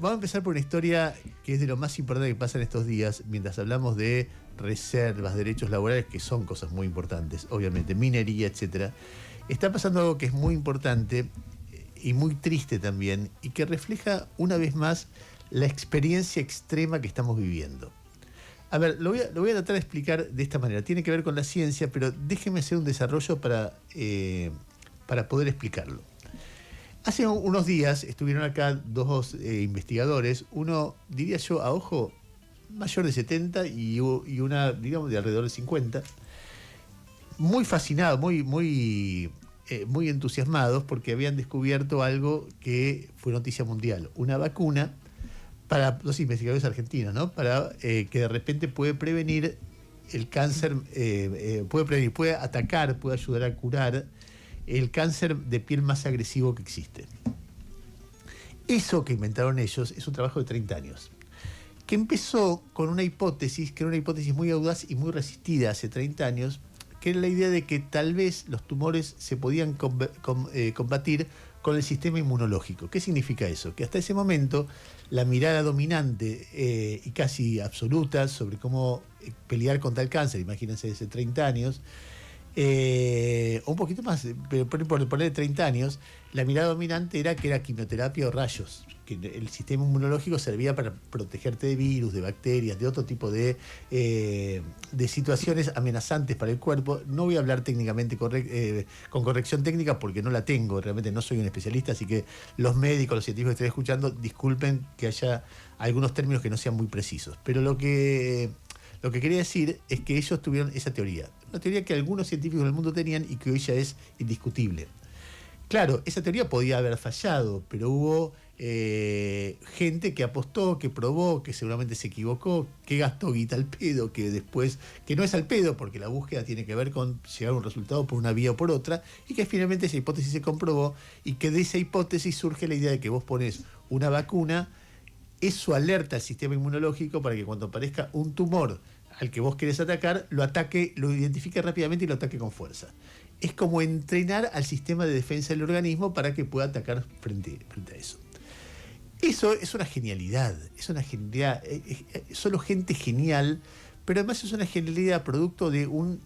vamos a empezar por una historia que es de lo más importante que pasa en estos días, mientras hablamos de reservas, derechos laborales, que son cosas muy importantes, obviamente, minería, etcétera. Está pasando algo que es muy importante y muy triste también, y que refleja una vez más la experiencia extrema que estamos viviendo. A ver, lo voy a tratar de explicar de esta manera. Tiene que ver con la ciencia, pero déjeme hacer un desarrollo para poder explicarlo. Hace unos días estuvieron acá dos investigadores, uno, diría yo, a ojo, mayor de 70 y una, digamos, de alrededor de 50, muy fascinados, muy entusiasmados porque habían descubierto algo que fue noticia mundial, una vacuna para los investigadores argentinos, ¿no? Para que de repente puede prevenir el cáncer, puede atacar, puede ayudar a curar el cáncer de piel más agresivo que existe. Eso que inventaron ellos es un trabajo de 30 años, que empezó con una hipótesis, que era una hipótesis muy audaz y muy resistida hace 30 años, que era la idea de que tal vez los tumores se podían combatir con el sistema inmunológico. ¿Qué significa eso? Que hasta ese momento la mirada dominante y casi absoluta sobre cómo pelear contra el cáncer, imagínense hace 30 años, un poquito más, pero por ponerle 30 años, la mirada dominante era que era quimioterapia o rayos, que el sistema inmunológico servía para protegerte de virus, de bacterias, de otro tipo de situaciones amenazantes para el cuerpo. No voy a hablar técnicamente con corrección técnica porque no la tengo, realmente no soy un especialista, así que los médicos, los científicos que estén escuchando, disculpen que haya algunos términos que no sean muy precisos, pero lo que quería decir es que ellos tuvieron esa teoría, una teoría que algunos científicos del mundo tenían y que hoy ya es indiscutible. Claro, esa teoría podía haber fallado, pero hubo gente que apostó, que probó, que seguramente se equivocó, que gastó guita al pedo, que después, que no es al pedo porque la búsqueda tiene que ver con llegar a un resultado por una vía o por otra, y que finalmente esa hipótesis se comprobó, y que de esa hipótesis surge la idea de que vos pones una vacuna, eso alerta al sistema inmunológico para que cuando aparezca un tumor al que vos querés atacar, lo ataque, lo identifique rápidamente y lo ataque con fuerza. Es como entrenar al sistema de defensa del organismo para que pueda atacar frente a eso. Eso es una genialidad, solo gente genial, pero además es una genialidad producto de un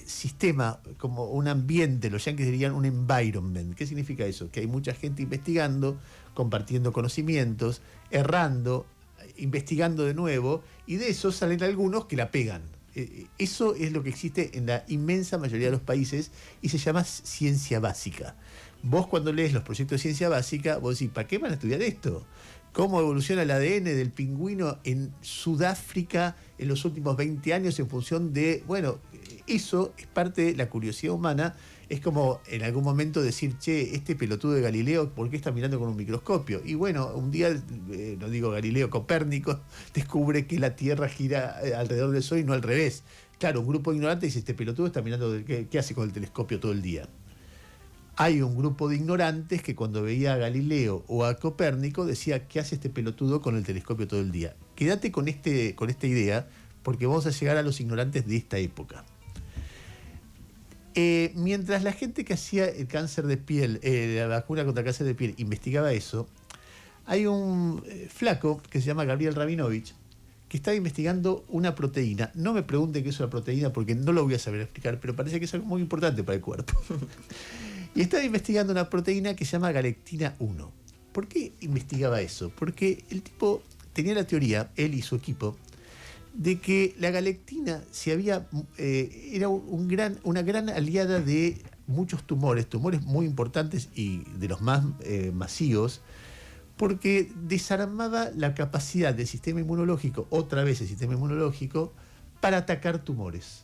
sistema, como un ambiente, los yanquis dirían un environment. ¿Qué significa eso? Que hay mucha gente investigando, compartiendo conocimientos, errando, investigando de nuevo, y de eso salen algunos que la pegan. Eso es lo que existe en la inmensa mayoría de los países y se llama ciencia básica. Vos cuando lees los proyectos de ciencia básica, vos decís, ¿para qué van a estudiar esto? ¿Cómo evoluciona el ADN del pingüino en Sudáfrica en los últimos 20 años en función de... Bueno, eso es parte de la curiosidad humana. Es como en algún momento decir, che, este pelotudo de Galileo, ¿por qué está mirando con un microscopio? Y bueno, un día, no digo Galileo, Copérnico, descubre que la Tierra gira alrededor del Sol y no al revés. Claro, un grupo de ignorantes dice, este pelotudo está mirando, ¿qué hace con el telescopio todo el día? Hay un grupo de ignorantes que cuando veía a Galileo o a Copérnico decía, ¿qué hace este pelotudo con el telescopio todo el día? Quédate con esta idea, porque vamos a llegar a los ignorantes de esta época. Mientras la gente que hacía el cáncer de piel, la vacuna contra el cáncer de piel, investigaba eso, hay un flaco que se llama Gabriel Rabinovich, que estaba investigando una proteína. No me pregunten qué es una proteína porque no lo voy a saber explicar, pero parece que es algo muy importante para el cuerpo. Y estaba investigando una proteína que se llama galectina 1. ¿Por qué investigaba eso? Porque el tipo tenía la teoría, él y su equipo, de que la galectina era una gran aliada de muchos tumores muy importantes y de los más masivos, porque desarmaba la capacidad del sistema inmunológico, otra vez el sistema inmunológico, para atacar tumores.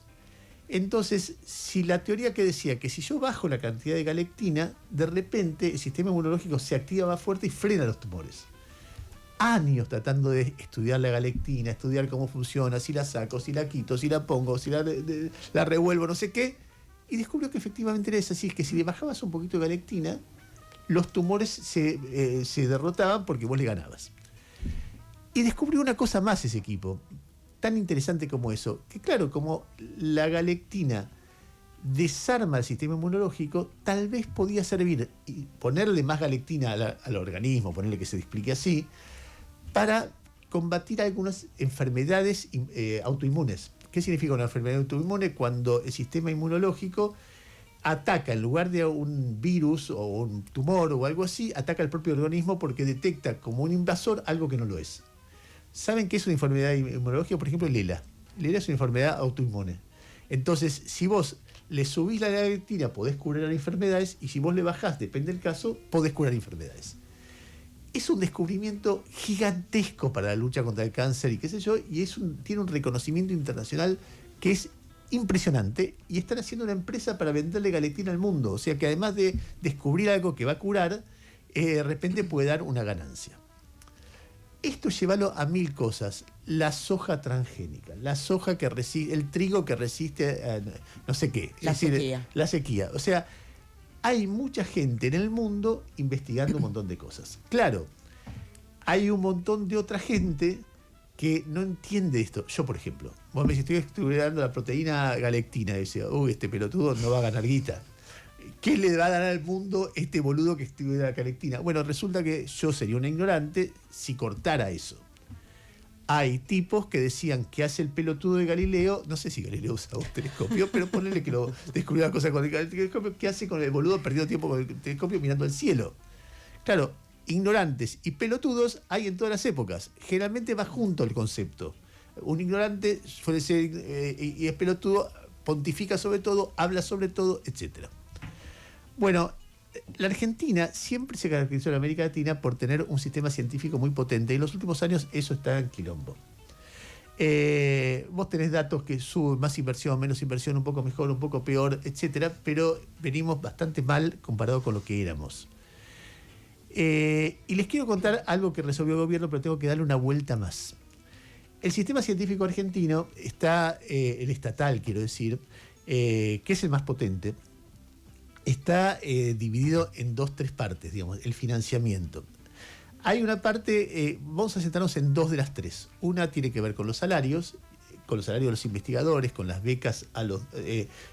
Entonces, si la teoría que decía que si yo bajo la cantidad de galectina, de repente el sistema inmunológico se activa más fuerte y frena los tumores. Años tratando de estudiar la galectina, estudiar cómo funciona, si la saco, si la quito, si la pongo, si la revuelvo, no sé qué, y descubrió que efectivamente era así, es que si le bajabas un poquito de galectina, los tumores se derrotaban porque vos le ganabas. Y descubrió una cosa más ese equipo, tan interesante como eso, que claro, como la galectina desarma el sistema inmunológico, tal vez podía servir y ponerle más galectina al organismo, ponerle que se explique así, para combatir algunas enfermedades autoinmunes. ¿Qué significa una enfermedad autoinmune? Cuando el sistema inmunológico ataca, en lugar de un virus o un tumor o algo así, ataca al propio organismo porque detecta como un invasor algo que no lo es. ¿Saben qué es una enfermedad inmunológica? Por ejemplo, el ELA. El ELA es una enfermedad autoinmune. Entonces, si vos le subís la galectina, podés curar enfermedades, y si vos le bajás, depende del caso, podés curar enfermedades. Es un descubrimiento gigantesco para la lucha contra el cáncer y qué sé yo, y tiene un reconocimiento internacional que es impresionante, y están haciendo una empresa para venderle galectina al mundo. O sea que además de descubrir algo que va a curar, de repente puede dar una ganancia. Esto llévalo a 1000 cosas. La soja transgénica, la soja que resiste, el trigo que resiste no sé qué. La sequía. La sequía. O sea, hay mucha gente en el mundo investigando un montón de cosas. Claro, hay un montón de otra gente que no entiende esto. Yo, por ejemplo, vos me decís, estoy estudiando la proteína galectina, y decía, este pelotudo no va a ganar guita. ¿Qué le va a dar al mundo este boludo que estudia la galectina? Bueno, resulta que yo sería un ignorante si cortara eso. Hay tipos que decían que hace el pelotudo de Galileo, no sé si Galileo usa un telescopio, pero ponele que lo descubrió una cosa con el telescopio, ¿qué hace con el boludo perdiendo tiempo con el telescopio mirando al cielo? Claro, ignorantes y pelotudos hay en todas las épocas. Generalmente va junto el concepto. Un ignorante suele ser y es pelotudo, pontifica sobre todo, habla sobre todo, etcétera. Bueno, la Argentina siempre se caracterizó en América Latina por tener un sistema científico muy potente, y en los últimos años eso está en quilombo. Vos tenés datos que suben, más inversión, menos inversión, un poco mejor, un poco peor, etcétera, pero venimos bastante mal comparado con lo que éramos. Y les quiero contar algo que resolvió el gobierno, pero tengo que darle una vuelta más. El sistema científico argentino está, el estatal quiero decir, que es el más potente, está dividido en 2-3 partes, digamos, el financiamiento. Hay una parte, vamos a centrarnos en 2 de las 3. Una tiene que ver con los salarios de los investigadores, con las becas a los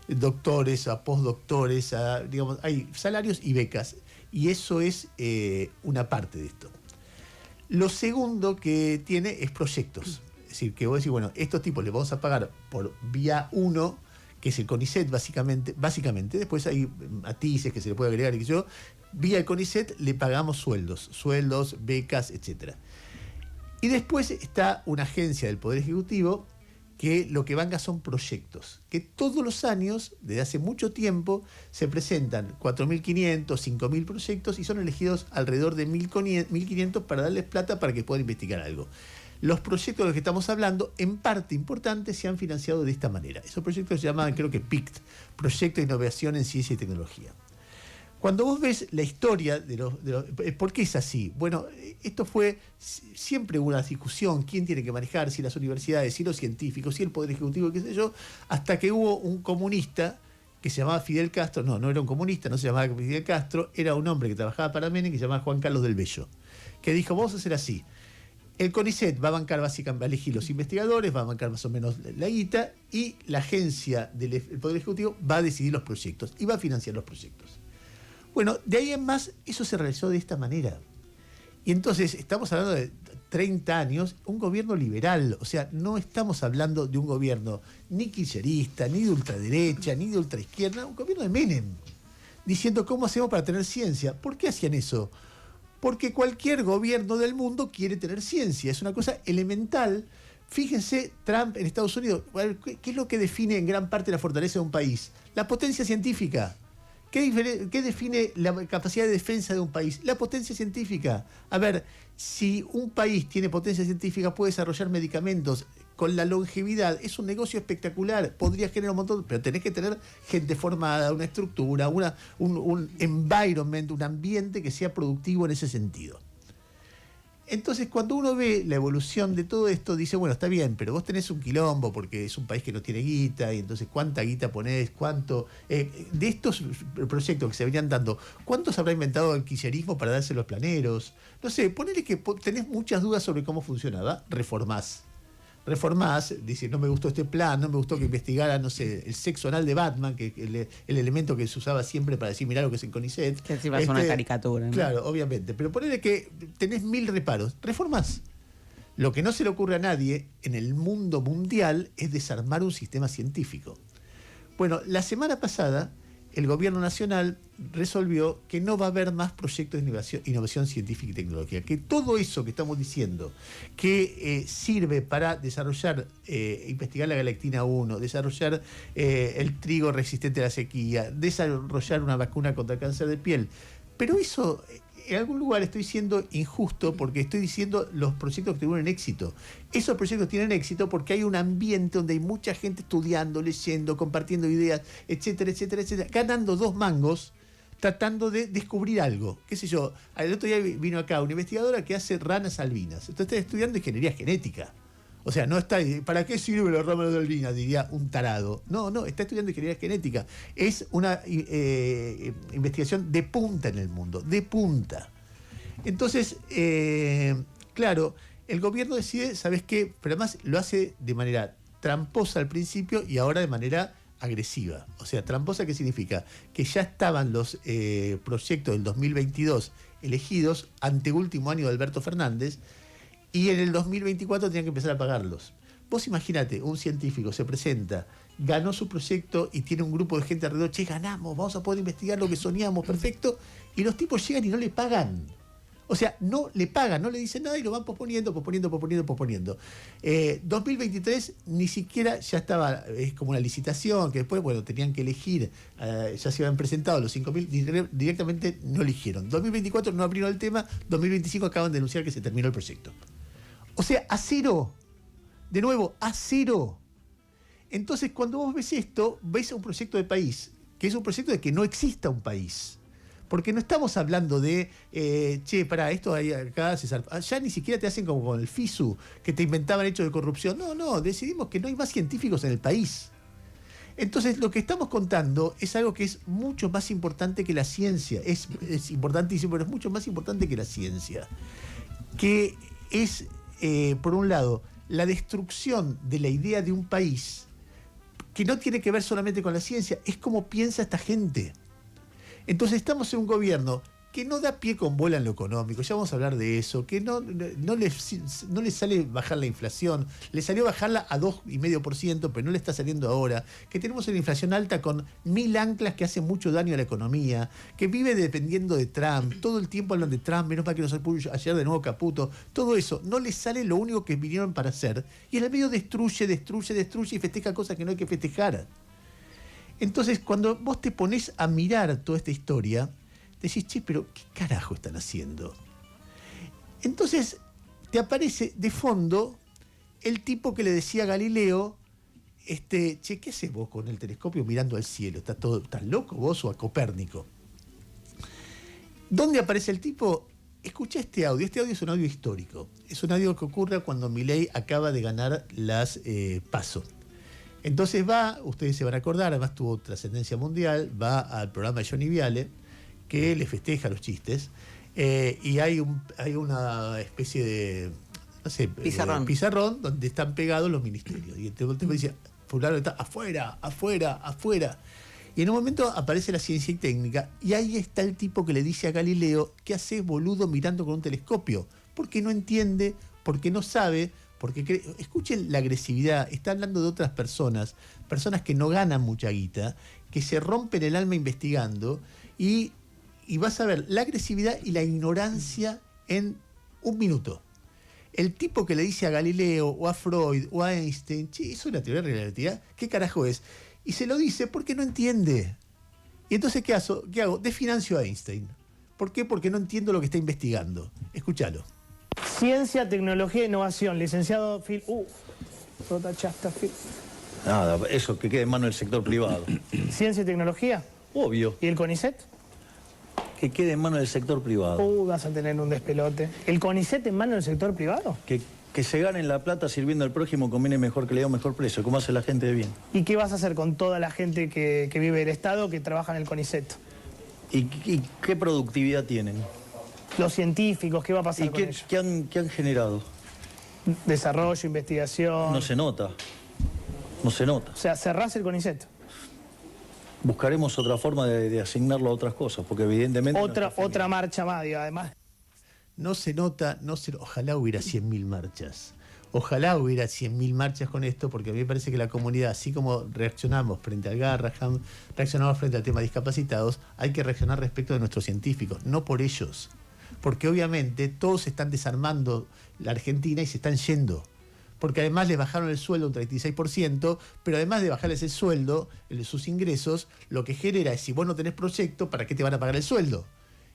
doctores, a postdoctores, digamos, hay salarios y becas, y eso es una parte de esto. Lo segundo que tiene es proyectos. Es decir, que vos decís, bueno, estos tipos les vamos a pagar por vía 1, que es el CONICET básicamente, después hay matices que se le puede agregar y que yo, vía el CONICET le pagamos sueldos, becas, etc. Y después está una agencia del Poder Ejecutivo que lo que banca son proyectos, que todos los años, desde hace mucho tiempo, se presentan 4.500, 5.000 proyectos y son elegidos alrededor de 1.500 para darles plata para que puedan investigar algo. Los proyectos de los que estamos hablando, en parte importante, se han financiado de esta manera. Esos proyectos se llaman, creo que PICT, Proyecto de Innovación en Ciencia y Tecnología. Cuando vos ves la historia de los ¿por qué es así? Bueno, esto fue siempre una discusión, quién tiene que manejar, si las universidades, si los científicos, si el Poder Ejecutivo, qué sé yo, hasta que hubo un comunista que se llamaba Fidel Castro, no era un comunista, no se llamaba Fidel Castro, era un hombre que trabajaba para Menem, que se llamaba Juan Carlos del Bello, que dijo, vamos a hacer así. El CONICET va a bancar básicamente, va a elegir los investigadores, va a bancar más o menos la guita, y la agencia del Poder Ejecutivo va a decidir los proyectos y va a financiar los proyectos. Bueno, de ahí en más, eso se realizó de esta manera. Y entonces, estamos hablando de 30 años, un gobierno liberal, o sea, no estamos hablando de un gobierno ni kirchnerista, ni de ultraderecha, ni de ultraizquierda, un gobierno de Menem, diciendo cómo hacemos para tener ciencia. ¿Por qué hacían eso? Porque cualquier gobierno del mundo quiere tener ciencia, es una cosa elemental. Fíjense, Trump en Estados Unidos, ¿qué es lo que define en gran parte la fortaleza de un país? La potencia científica. ¿Qué define la capacidad de defensa de un país? La potencia científica. A ver, si un país tiene potencia científica, puede desarrollar medicamentos con la longevidad. Es un negocio espectacular. Podría generar un montón, pero tenés que tener gente formada, una estructura, un environment, un ambiente que sea productivo en ese sentido. Entonces, cuando uno ve la evolución de todo esto, dice, bueno, está bien, pero vos tenés un quilombo porque es un país que no tiene guita, y entonces, ¿cuánta guita ponés? ¿Cuánto? De estos proyectos que se venían dando, ¿cuántos habrá inventado el kirchnerismo para darse los planeros? No sé, ponele que tenés muchas dudas sobre cómo funcionaba, reformás, dice, no me gustó este plan, no me gustó que investigara, no sé, el sexo anal de Batman, que el elemento que se usaba siempre para decir, mirá lo que es el CONICET. Que encima es una caricatura, ¿no? Claro, obviamente, pero ponele que tenés 1000 reparos, reformás. Lo que no se le ocurre a nadie en el mundo mundial es desarmar un sistema científico. Bueno, la semana pasada el gobierno nacional resolvió que no va a haber más proyectos de innovación científica y tecnología, que todo eso que estamos diciendo, que sirve para desarrollar, investigar la galactina 1, desarrollar el trigo resistente a la sequía, desarrollar una vacuna contra el cáncer de piel, pero eso... En algún lugar estoy siendo injusto porque estoy diciendo los proyectos que tuvieron éxito. Esos proyectos tienen éxito porque hay un ambiente donde hay mucha gente estudiando, leyendo, compartiendo ideas, etcétera, etcétera, etcétera, ganando 2 mangos, tratando de descubrir algo. Qué sé yo, el otro día vino acá una investigadora que hace ranas albinas. Entonces está estudiando ingeniería genética. O sea, no está, ¿para qué sirve la rama de albina? Diría un tarado. No, está estudiando ingeniería genética. Es una investigación de punta en el mundo, de punta. Entonces, claro, el gobierno decide, ¿sabes qué? Pero además lo hace de manera tramposa al principio y ahora de manera agresiva. O sea, tramposa, ¿qué significa? Que ya estaban los proyectos del 2022 elegidos, anteúltimo año de Alberto Fernández, y en el 2024 tenían que empezar a pagarlos. Vos imaginate, un científico se presenta, ganó su proyecto y tiene un grupo de gente alrededor, che, ganamos, vamos a poder investigar lo que soñamos, perfecto, y los tipos llegan y no le pagan. O sea, no le pagan, no le dicen nada y lo van posponiendo. 2023 ni siquiera ya estaba, es como una licitación, que después, bueno, tenían que elegir, ya se habían presentado los 5.000, directamente no eligieron. 2024 no abrieron el tema, 2025 acaban de denunciar que se terminó el proyecto. O sea, a cero. De nuevo, a cero. Entonces, cuando vos ves esto, ves un proyecto de país, que es un proyecto de que no exista un país. Porque no estamos hablando de, esto hay acá, César, ya ni siquiera te hacen como con el FISU, que te inventaban hechos de corrupción. No, decidimos que no hay más científicos en el país. Entonces, lo que estamos contando es algo que es mucho más importante que la ciencia. Es importantísimo, pero es mucho más importante que la ciencia. Que es, por un lado, la destrucción de la idea de un país, que no tiene que ver solamente con la ciencia, es cómo piensa esta gente. Entonces estamos en un gobierno que no da pie con bola en lo económico, ya vamos a hablar de eso, que no le sale bajar la inflación, le salió bajarla a 2,5%, pero no le está saliendo ahora, que tenemos una inflación alta con 1000 anclas que hacen mucho daño a la economía, que vive dependiendo de Trump, todo el tiempo hablan de Trump, menos mal que nos apoyó ayer de nuevo Caputo, todo eso, no le sale lo único que vinieron para hacer, y en el medio destruye y festeja cosas que no hay que festejar. Entonces, cuando vos te ponés a mirar toda esta historia, decís, che, pero ¿qué carajo están haciendo? Entonces, te aparece de fondo el tipo que le decía a Galileo, che, ¿qué haces vos con el telescopio mirando al cielo? ¿Estás loco vos o a Copérnico? ¿Dónde aparece el tipo? Escuché este audio es un audio histórico. Es un audio que ocurre cuando Milei acaba de ganar las PASO. Entonces ustedes se van a acordar, además tuvo trascendencia mundial, va al programa de Johnny Viale, que le festeja los chistes, y hay una especie de, no sé, pizarrón donde están pegados los ministerios. Y el tipo dice, fulano está afuera. Y en un momento aparece la ciencia y técnica, y ahí está el tipo que le dice a Galileo, ¿qué haces, boludo, mirando con un telescopio? Porque no entiende, porque no sabe, porque escuchen la agresividad, está hablando de otras personas que no ganan mucha guita, que se rompen el alma investigando, y vas a ver la agresividad y la ignorancia en un minuto. El tipo que le dice a Galileo, o a Freud, o a Einstein, che, ¿eso es la teoría de la relatividad? ¿Qué carajo es? Y se lo dice porque no entiende. Y entonces, ¿qué hago? Desfinancio a Einstein. ¿Por qué? Porque no entiendo lo que está investigando. Escúchalo. Ciencia, tecnología e innovación, licenciado Phil. Phil. Nada, eso que quede en manos del sector privado. ¿Ciencia y tecnología? Obvio. ¿Y el CONICET? Que quede en manos del sector privado. Vas a tener un despelote. ¿El CONICET en manos del sector privado? Que se ganen la plata sirviendo al prójimo conviene mejor que le dé un mejor precio, como hace la gente de bien. ¿Y qué vas a hacer con toda la gente que vive del Estado, que trabaja en el CONICET? ¿Y qué productividad tienen? Los científicos, ¿qué va a pasar con ellos? ¿Qué han generado? Desarrollo, investigación... No se nota. No se nota. O sea, cerrás el CONICET. Buscaremos otra forma de asignarlo a otras cosas, porque evidentemente... Otra marcha más, digo, además. no se nota, ojalá hubiera 100.000 marchas. Ojalá hubiera 100.000 marchas con esto, porque a mí me parece que la comunidad, así como reaccionamos frente al Garrahan, reaccionamos frente al tema de discapacitados, hay que reaccionar respecto de nuestros científicos, no por ellos. Porque obviamente todos están desarmando la Argentina y se están yendo. Porque además les bajaron el sueldo un 36%, pero además de bajarles el sueldo, sus ingresos, lo que genera es, si vos no tenés proyecto, ¿para qué te van a pagar el sueldo?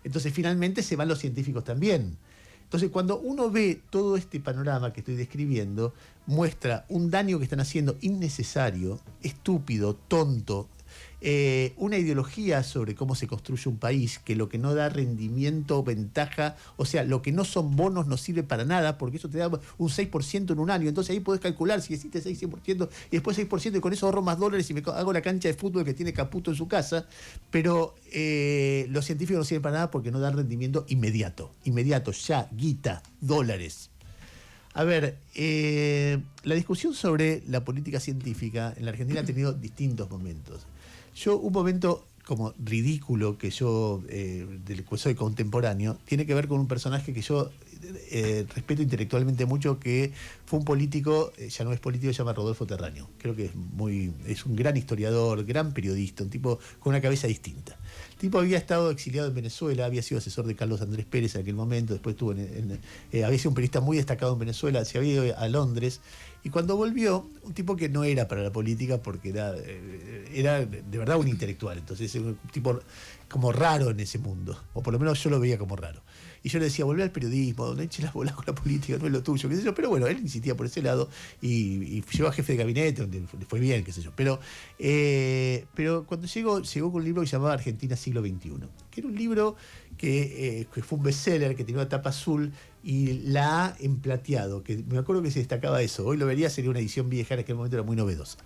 Entonces finalmente se van los científicos también. Entonces cuando uno ve todo este panorama que estoy describiendo, muestra un daño que están haciendo innecesario, estúpido, tonto, una ideología sobre cómo se construye un país, que lo que no da rendimiento, ventaja, o sea, lo que no son bonos no sirve para nada, porque eso te da un 6% en un año, entonces ahí podés calcular si existe 6% y después 6% y con eso ahorro más dólares y me hago la cancha de fútbol que tiene Caputo en su casa, pero los científicos no sirven para nada porque no dan rendimiento inmediato, ya, guita, dólares. A ver, la discusión sobre la política científica en la Argentina ha tenido distintos momentos. Un momento como ridículo que yo, del que soy contemporáneo, tiene que ver con un personaje que yo respeto intelectualmente mucho, que fue un político, ya no es político, se llama Rodolfo Terráneo. Creo que es un gran historiador, gran periodista, un tipo con una cabeza distinta. El tipo había estado exiliado en Venezuela, había sido asesor de Carlos Andrés Pérez en aquel momento, después había sido un periodista muy destacado en Venezuela, se había ido a Londres, y cuando volvió, un tipo que no era para la política porque era de verdad un intelectual, entonces un tipo como raro en ese mundo, o por lo menos yo lo veía como raro. Y yo le decía, volvé al periodismo, no eches las bolas con la política, no es lo tuyo, qué sé yo. Pero bueno, él insistía por ese lado y llegó a jefe de gabinete, donde le fue bien, qué sé yo. Pero cuando llegó con un libro que se llamaba Argentina siglo XXI, que era un libro que fue un bestseller, que tenía una tapa azul y la ha emplateado, que me acuerdo que se destacaba eso. Hoy lo vería, sería una edición vieja, en aquel momento era muy novedosa.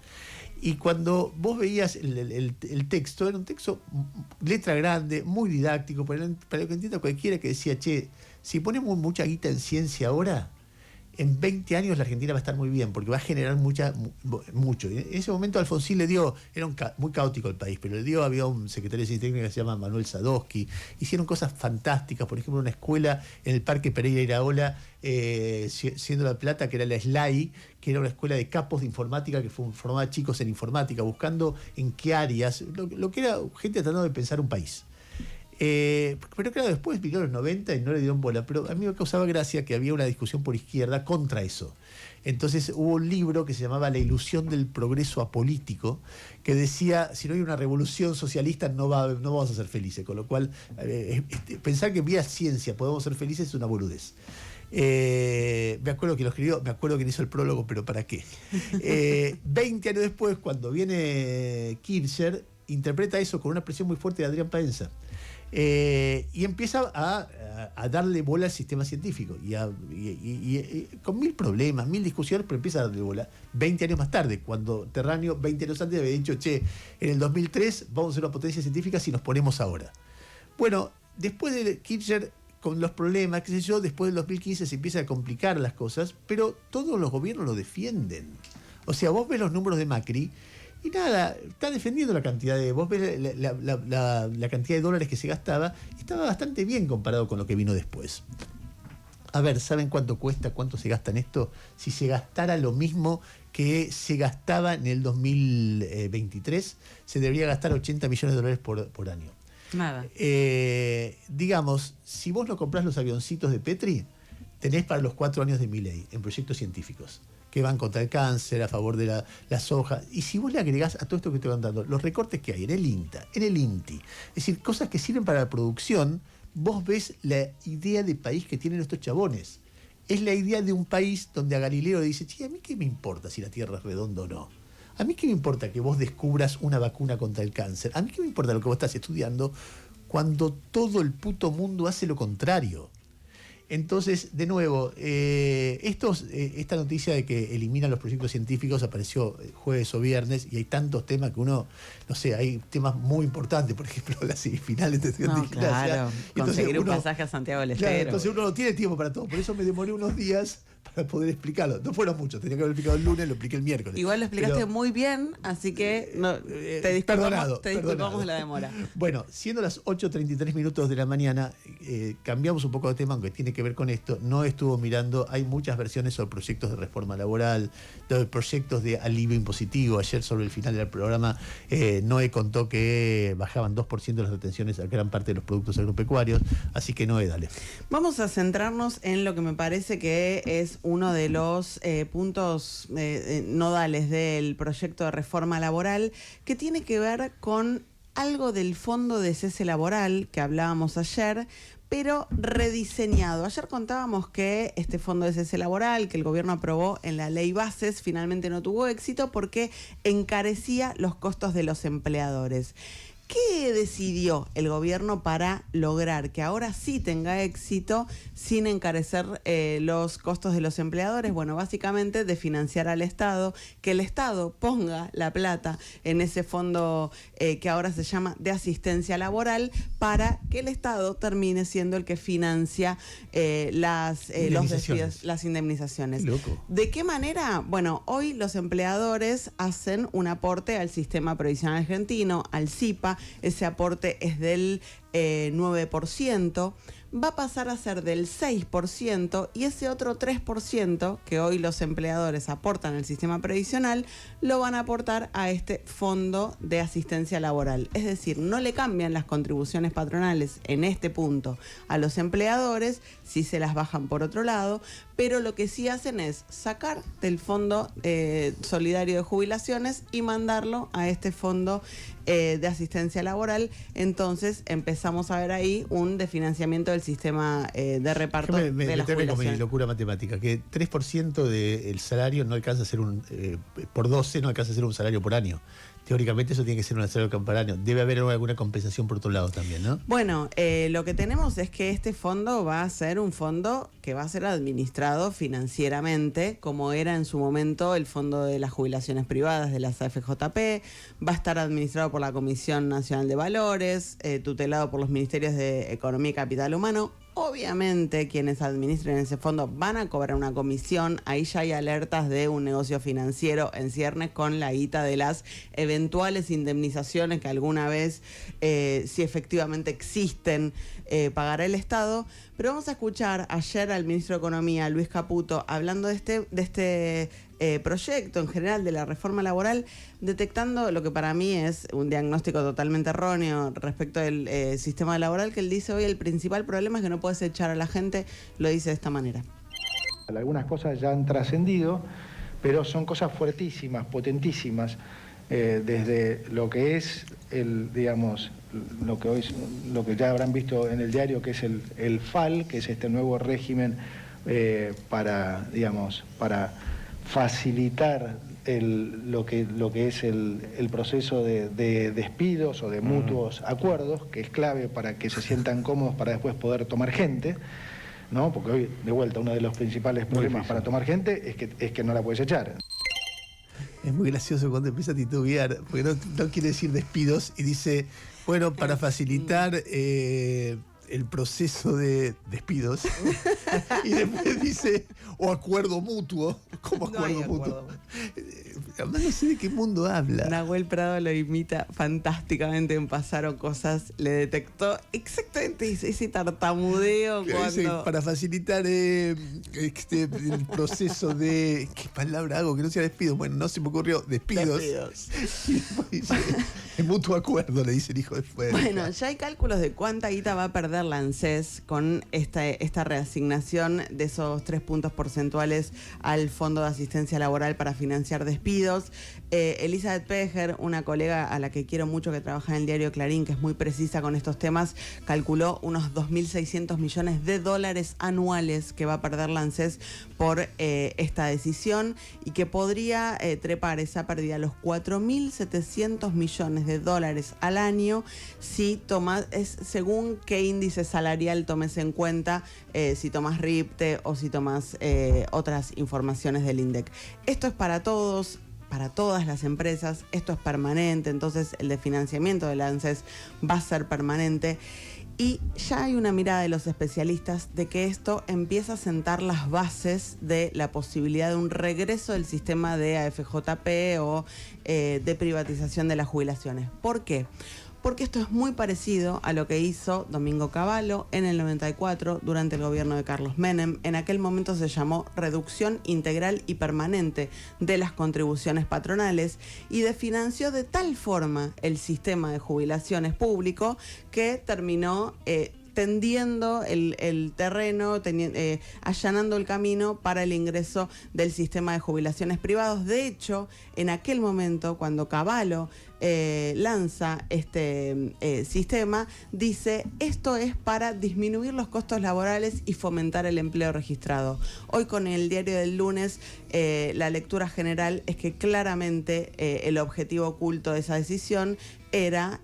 Y cuando vos veías el texto, era un texto, letra grande, muy didáctico, para lo que entienda cualquiera, que decía, che, si ponemos mucha guita en ciencia ahora, en 20 años la Argentina va a estar muy bien, porque va a generar mucho. Y en ese momento Alfonsín le dio, muy caótico el país, pero había un secretario de Ciencia Técnica que se llama Manuel Sadowski, hicieron cosas fantásticas, por ejemplo, una escuela en el Parque Pereira Iraola, siendo La Plata, que era la SLAI, que era una escuela de capos de informática que formaba chicos en informática, buscando en qué áreas, lo que era gente tratando de pensar un país. Pero claro, después vinieron los 90 y no le dieron bola, pero a mí me causaba gracia que había una discusión por izquierda contra eso. Entonces hubo un libro que se llamaba La ilusión del progreso apolítico, que decía, si no hay una revolución socialista no vamos a ser felices, con lo cual pensar que vía ciencia podemos ser felices es una boludez. Me acuerdo que lo escribió, me acuerdo que hizo el prólogo, pero ¿para qué? 20 años después, cuando viene Kirchner, interpreta eso con una presión muy fuerte de Adrián Paenza. Y empieza a darle bola al sistema científico y con mil problemas, mil discusiones, pero empieza a darle bola 20 años más tarde, cuando Terráneo 20 años antes había dicho, che, en el 2003 vamos a ser una potencia científica si nos ponemos ahora. Bueno, después de Kirchner, con los problemas, qué sé yo, después del 2015 se empiezan a complicar las cosas, pero todos los gobiernos lo defienden. O sea, vos ves los números de Macri y nada, está defendiendo la cantidad de... Vos ves la cantidad de dólares que se gastaba, y estaba bastante bien comparado con lo que vino después. A ver, ¿saben cuánto cuesta, cuánto se gasta en esto? Si se gastara lo mismo que se gastaba en el 2023, se debería gastar 80 millones de dólares por año. Nada. Digamos, si vos no comprás los avioncitos de Petri, tenés para los 4 años de Milei en proyectos científicos que van contra el cáncer, a favor de la soja. Y si vos le agregás a todo esto que estoy contando, los recortes que hay en el INTA, en el INTI, es decir, cosas que sirven para la producción, vos ves la idea de país que tienen estos chabones. Es la idea de un país donde a Galileo le dice, che, ¿a mí qué me importa si la Tierra es redonda o no? ¿A mí qué me importa que vos descubras una vacuna contra el cáncer? ¿A mí qué me importa lo que vos estás estudiando cuando todo el puto mundo hace lo contrario? Entonces, de nuevo, esta noticia de que eliminan los proyectos científicos apareció jueves o viernes, y hay tantos temas que uno, no sé, hay temas muy importantes, por ejemplo, las semifinales de gimnasia. Claro, Entonces conseguir un pasaje a Santiago del Estero. Claro, entonces uno no tiene tiempo para todo, por eso me demoré unos días para para poder explicarlo. No fueron muchos, tenía que haber explicado el lunes, lo expliqué el miércoles. Igual lo explicaste Pero, muy bien, así que te disculpamos la demora. Bueno, siendo las 8:33 minutos de la mañana, cambiamos un poco de tema, aunque tiene que ver con esto. No estuvo mirando, hay muchas versiones sobre proyectos de reforma laboral, de proyectos de alivio impositivo. Ayer, sobre el final del programa, Noé contó que bajaban 2% las retenciones a gran parte de los productos agropecuarios. Así que Noé, dale. Vamos a centrarnos en lo que me parece que es uno de los puntos nodales del proyecto de reforma laboral, que tiene que ver con algo del fondo de cese laboral que hablábamos ayer, pero rediseñado. Ayer contábamos que este fondo de cese laboral que el gobierno aprobó en la ley Bases finalmente no tuvo éxito porque encarecía los costos de los empleadores. ¿Qué decidió el gobierno para lograr que ahora sí tenga éxito sin encarecer los costos de los empleadores? Bueno, básicamente de financiar al Estado, que el Estado ponga la plata en ese fondo que ahora se llama de asistencia laboral, para que el Estado termine siendo el que financia los despidos, las indemnizaciones. Loco. ¿De qué manera? Bueno, hoy los empleadores hacen un aporte al Sistema Previsional Argentino, al SIPA. Ese aporte es del 9%, va a pasar a ser del 6%, y ese otro 3% que hoy los empleadores aportan al sistema previsional lo van a aportar a este fondo de asistencia laboral. Es decir, no le cambian las contribuciones patronales en este punto a los empleadores, sí se las bajan por otro lado, pero lo que sí hacen es sacar del fondo solidario de jubilaciones y mandarlo a este fondo de asistencia laboral. Entonces empezamos a ver ahí un desfinanciamiento del sistema de reparto de las jubilaciones. Con mi locura matemática, que 3% del salario no alcanza a ser por 12 no alcanza a ser un salario por año. Teóricamente eso tiene que ser un salario campanario. Debe haber alguna compensación por otro lado también, ¿no? Bueno, lo que tenemos es que este fondo va a ser un fondo que va a ser administrado financieramente, como era en su momento el fondo de las jubilaciones privadas de las AFJP. Va a estar administrado por la Comisión Nacional de Valores, tutelado por los Ministerios de Economía y Capital Humano. Obviamente quienes administren ese fondo van a cobrar una comisión. Ahí ya hay alertas de un negocio financiero en ciernes con la guita de las eventuales indemnizaciones que alguna vez, si efectivamente existen, pagará el Estado. Pero vamos a escuchar ayer al ministro de Economía, Luis Caputo, hablando de este proyecto en general de la reforma laboral, detectando lo que para mí es un diagnóstico totalmente erróneo respecto del sistema laboral, que él dice hoy el principal problema es que no puedes echar a la gente, lo dice de esta manera. Algunas cosas ya han trascendido, pero son cosas fuertísimas, potentísimas, desde lo que es lo que ya habrán visto en el diario, que es el FAL, que es este nuevo régimen para facilitar lo que es el proceso de despidos o de mutuos acuerdos, que es clave para que se sientan cómodos para después poder tomar gente, ¿no? Porque hoy, de vuelta, uno de los principales problemas para tomar gente es que no la puedes echar. Es muy gracioso cuando empieza a titubear, porque no quiere decir despidos, y dice, bueno, para facilitar el proceso de despidos, y después dice, o acuerdo mutuo. ¿Cómo acuerdo mutuo? Además no sé de qué mundo habla. Nahuel Prado lo imita fantásticamente en Pasaron Cosas, le detectó exactamente ese tartamudeo cuando... Para facilitar el proceso de... ¿Qué palabra hago? Que no sea despido. Bueno, no se me ocurrió despidos. Y después dice, en mutuo acuerdo, le dice el hijo después. Bueno, ya hay cálculos de cuánta guita va a perder la ANSES con esta reasignación de esos 3 puntos porcentuales al Fondo de Asistencia Laboral para financiar despidos. Elizabeth Pejer, una colega a la que quiero mucho, que trabaja en el diario Clarín, que es muy precisa con estos temas, calculó unos 2.600 millones de dólares anuales que va a perder la ANSES por esta decisión, y que podría trepar esa pérdida a los 4.700 millones de dólares al año si tomas, según qué índice salarial tomes en cuenta, si tomas RIPTE o si tomas otras informaciones del INDEC. Esto es para todos, para todas las empresas, esto es permanente, entonces el desfinanciamiento de la ANSES va a ser permanente. Y ya hay una mirada de los especialistas de que esto empieza a sentar las bases de la posibilidad de un regreso del sistema de AFJP o de privatización de las jubilaciones. ¿Por qué? Porque esto es muy parecido a lo que hizo Domingo Cavallo en el 94 durante el gobierno de Carlos Menem. En aquel momento se llamó reducción integral y permanente de las contribuciones patronales y desfinanció de tal forma el sistema de jubilaciones público que terminó tendiendo el terreno, allanando el camino para el ingreso del sistema de jubilaciones privados. De hecho, en aquel momento, cuando Cavallo lanza este sistema, dice: esto es para disminuir los costos laborales y fomentar el empleo registrado. Hoy, con el diario del lunes, la lectura general es que claramente el objetivo oculto de esa decisión era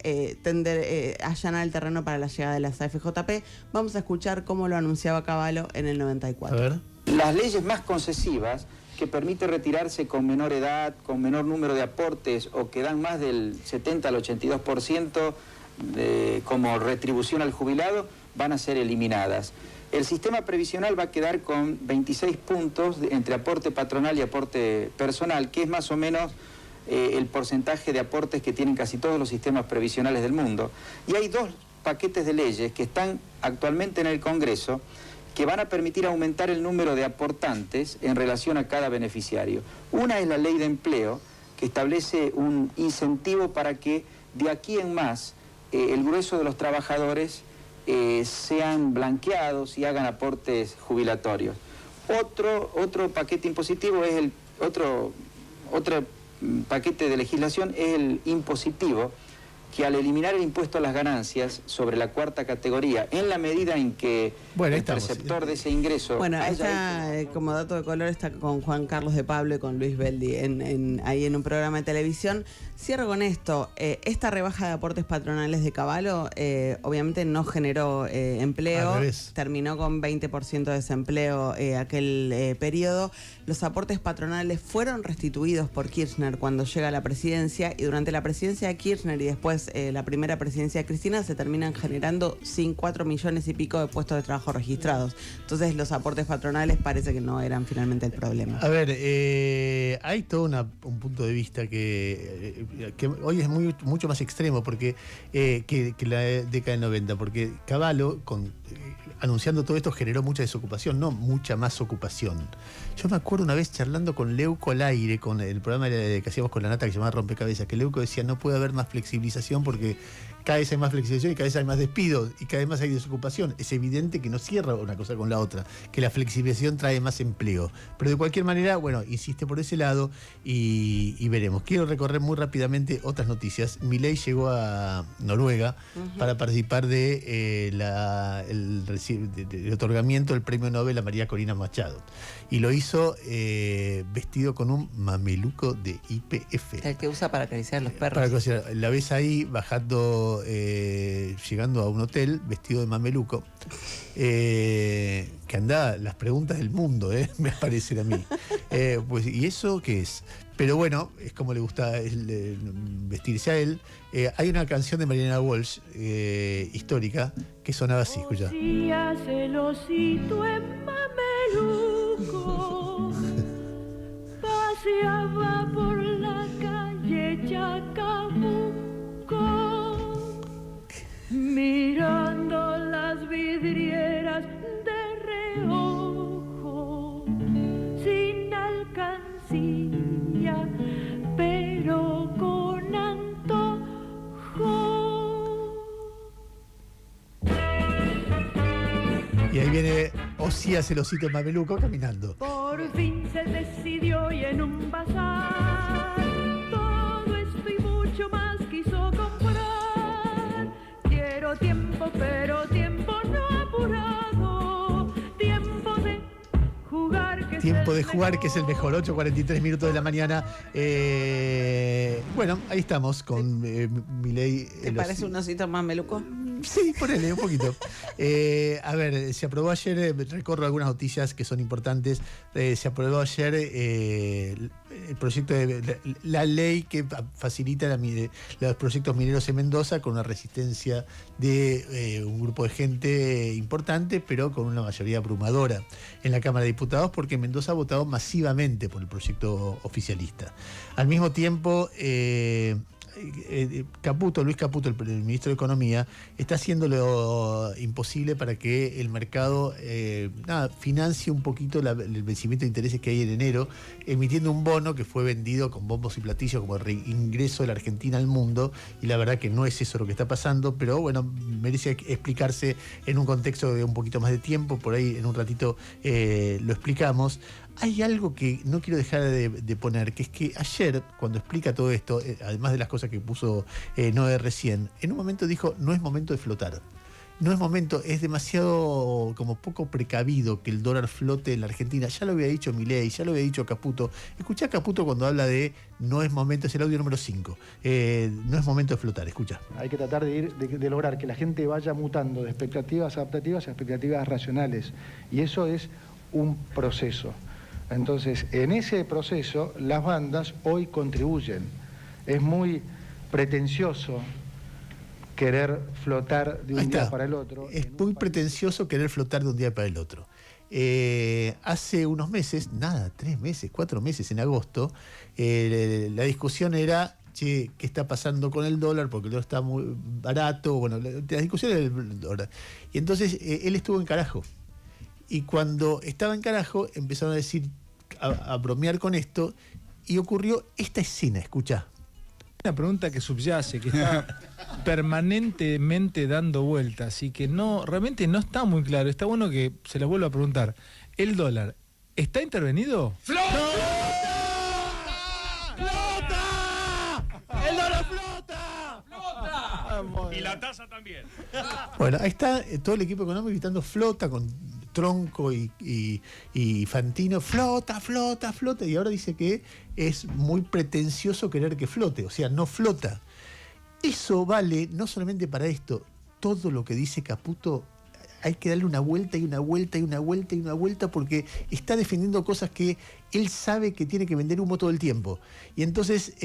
allanar el terreno para la llegada de las AFJP. Vamos a escuchar cómo lo anunciaba Cavallo en el 94. A ver. Las leyes más concesivas, que permite retirarse con menor edad, con menor número de aportes o que dan más del 70 al 82% como retribución al jubilado, van a ser eliminadas. El sistema previsional va a quedar con 26 puntos entre aporte patronal y aporte personal, que es más o menos el porcentaje de aportes que tienen casi todos los sistemas previsionales del mundo. Y hay dos paquetes de leyes que están actualmente en el Congreso que van a permitir aumentar el número de aportantes en relación a cada beneficiario. Una es la Ley de Empleo, que establece un incentivo para que de aquí en más el grueso de los trabajadores sean blanqueados y hagan aportes jubilatorios. Otro paquete impositivo es otro paquete de legislación es el impositivo, que al eliminar el impuesto a las ganancias sobre la cuarta categoría, en la medida en que el perceptor de ese ingreso... Bueno, como dato de color, está con Juan Carlos de Pablo y con Luis Beldi ahí en un programa de televisión. Cierro con esto. Esta rebaja de aportes patronales de Cavallo obviamente no generó empleo. Terminó con 20% de desempleo aquel periodo. Los aportes patronales fueron restituidos por Kirchner cuando llega a la presidencia, y durante la presidencia de Kirchner y después la primera presidencia de Cristina se terminan generando 4 millones y pico de puestos de trabajo registrados. Entonces los aportes patronales parece que no eran finalmente el problema. A ver, hay todo un punto de vista que hoy es mucho más extremo porque que la década del 90, porque Cavallo, anunciando todo esto, generó mucha desocupación, no mucha más ocupación. Yo me acuerdo una vez charlando con Leuco al aire, con el programa que hacíamos con la Nata que se llamaba Rompecabezas, que Leuco decía: no puede haber más flexibilización porque cada vez hay más flexibilización y cada vez hay más despidos y cada vez más hay desocupación. Es evidente que no cierra una cosa con la otra, que la flexibilización trae más empleo. Pero de cualquier manera, bueno, insiste por ese lado y veremos. Quiero recorrer muy rápidamente otras noticias. Milei llegó a Noruega para participar del otorgamiento del premio Nobel a María Corina Machado. Y lo hizo vestido con un mameluco de YPF. El que usa para acariciar los perros. La ves ahí bajando, llegando a un hotel vestido de mameluco, que anda las preguntas del mundo, me parecen a mí. Pues, ¿y eso qué es? Pero bueno, es como le gusta vestirse a él. Hay una canción de Mariana Walsh, histórica, que sonaba así, escucha. Paseaba por la calle Chacabuco, mirando las vidrieras de reojo, sin alcancía, pero con antojo. Y ahí viene Osías el osito mameluco caminando. Por fin se decidió y en un bazar todo esto y mucho más quiso comprar. Quiero tiempo, pero tiempo no apurado. Tiempo de jugar, que es el mejor. 8:43 minutos de la mañana. Bueno, ahí estamos con Milei. ¿Te parece un osito mameluco? Sí, ponele un poquito. A ver, se aprobó ayer, recorro algunas noticias que son importantes. Se aprobó ayer el proyecto de la ley que facilita los proyectos mineros en Mendoza con una resistencia de un grupo de gente importante, pero con una mayoría abrumadora en la Cámara de Diputados, porque Mendoza ha votado masivamente por el proyecto oficialista. Al mismo tiempo, Luis Caputo, el ministro de Economía, está haciendo lo imposible para que el mercado financie un poquito el vencimiento de intereses que hay en enero, emitiendo un bono que fue vendido con bombos y platillos como el reingreso de la Argentina al mundo, y la verdad que no es eso lo que está pasando, pero bueno, merece explicarse en un contexto de un poquito más de tiempo, por ahí en un ratito lo explicamos. Hay algo que no quiero dejar de poner, que es que ayer, cuando explica todo esto, además de las cosas que puso Noé recién, en un momento dijo, no es momento de flotar. No es momento, es demasiado como poco precavido que el dólar flote en la Argentina. Ya lo había dicho Milei, ya lo había dicho Caputo. Escuchá a Caputo cuando habla de no es momento, es el audio número 5. No es momento de flotar, escucha. Hay que tratar de lograr que la gente vaya mutando de expectativas adaptativas a expectativas racionales. Y eso es un proceso. Entonces, en ese proceso, las bandas hoy contribuyen. Es muy pretencioso querer flotar de un día para el otro. Es muy pretencioso querer flotar de un día para el otro. Hace unos meses, 3 meses, 4 meses, en agosto, la discusión era, che, ¿qué está pasando con el dólar? Porque el dólar está muy barato. Bueno, la discusión era el dólar. Y entonces él estuvo en carajo. Y cuando estaba en carajo, empezaron a decir, a bromear con esto, y ocurrió esta escena, escuchá. Una pregunta que subyace, que está permanentemente dando vueltas y que realmente no está muy claro. Está bueno que se les vuelva a preguntar. ¿El dólar está intervenido? ¡Flota! ¡Flota! ¡El dólar flota! ¡Flota! Y la tasa también. Bueno, ahí está todo el equipo económico gritando flota con Tronco y Fantino, flota, flota, flota, y ahora dice que es muy pretencioso querer que flote, o sea, no flota. Eso vale no solamente para esto, todo lo que dice Caputo hay que darle una vuelta y una vuelta y una vuelta y una vuelta, porque está defendiendo cosas que él sabe que tiene que vender humo todo el tiempo. Y entonces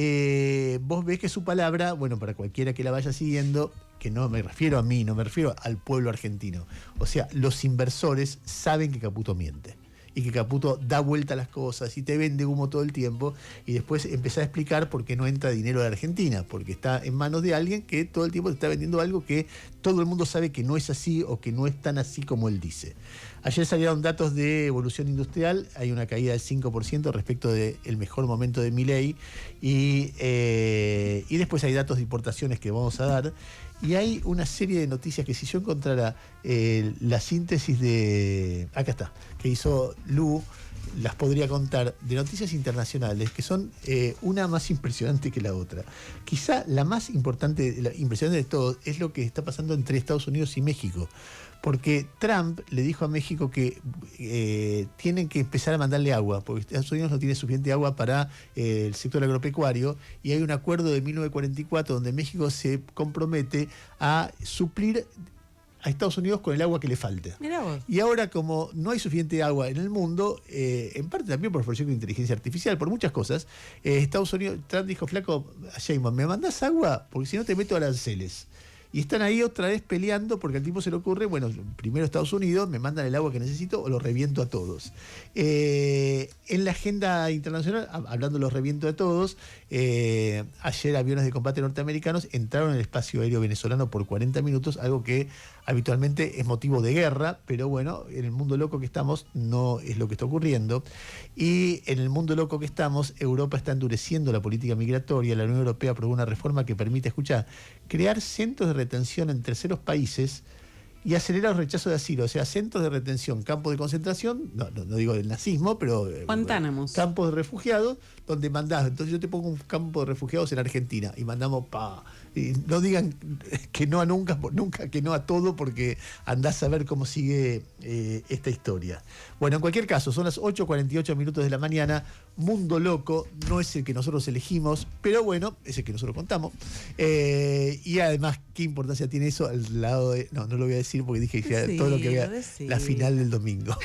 vos ves que su palabra, bueno, para cualquiera que la vaya siguiendo, que no me refiero a mí, no me refiero al pueblo argentino. O sea, los inversores saben que Caputo miente y que Caputo da vuelta a las cosas y te vende humo todo el tiempo, y después empezá a explicar por qué no entra dinero de Argentina, porque está en manos de alguien que todo el tiempo te está vendiendo algo que todo el mundo sabe que no es así o que no es tan así como él dice. Ayer salieron datos de evolución industrial, hay una caída del 5% respecto del mejor momento de Milei, y después hay datos de importaciones que vamos a dar. Y hay una serie de noticias que si yo encontrara la síntesis de... Acá está, que hizo Lu, las podría contar, de noticias internacionales, que son una más impresionante que la otra. Quizá la más importante, la impresionante de todo, es lo que está pasando entre Estados Unidos y México. Porque Trump le dijo a México que tienen que empezar a mandarle agua, porque Estados Unidos no tiene suficiente agua para el sector agropecuario, y hay un acuerdo de 1944 donde México se compromete a suplir a Estados Unidos con el agua que le falta. Mirá vos. Y ahora, como no hay suficiente agua en el mundo, en parte también por proyecto de inteligencia artificial, por muchas cosas, Estados Unidos, Trump dijo, flaco, Sheinbaum, ¿me mandás agua? Porque si no te meto aranceles. Y están ahí otra vez peleando porque al tipo se le ocurre, bueno, primero Estados Unidos, me mandan el agua que necesito o los reviento a todos. En la agenda internacional, hablando de los reviento a todos, ayer aviones de combate norteamericanos entraron en el espacio aéreo venezolano por 40 minutos, algo que habitualmente es motivo de guerra, pero bueno, en el mundo loco que estamos no es lo que está ocurriendo. Y en el mundo loco que estamos, Europa está endureciendo la política migratoria. La Unión Europea aprobó una reforma que permite, escuchar, crear centros de retención en terceros países y acelerar el rechazo de asilo, o sea, centros de retención, campos de concentración, no digo del nazismo, pero Guantánamos. Campos de refugiados, donde mandás, entonces yo te pongo un campo de refugiados en Argentina y mandamos y no digan que no a nunca que no a todo, porque andás a ver cómo sigue esta historia. Bueno, en cualquier caso, son las 8:48 de la mañana, Mundo Loco no es el que nosotros elegimos, pero bueno, es el que nosotros contamos. Y además, ¿qué importancia tiene eso al lado de...? No lo voy a decir porque dije Sí, todo lo que vea sí. la final del domingo.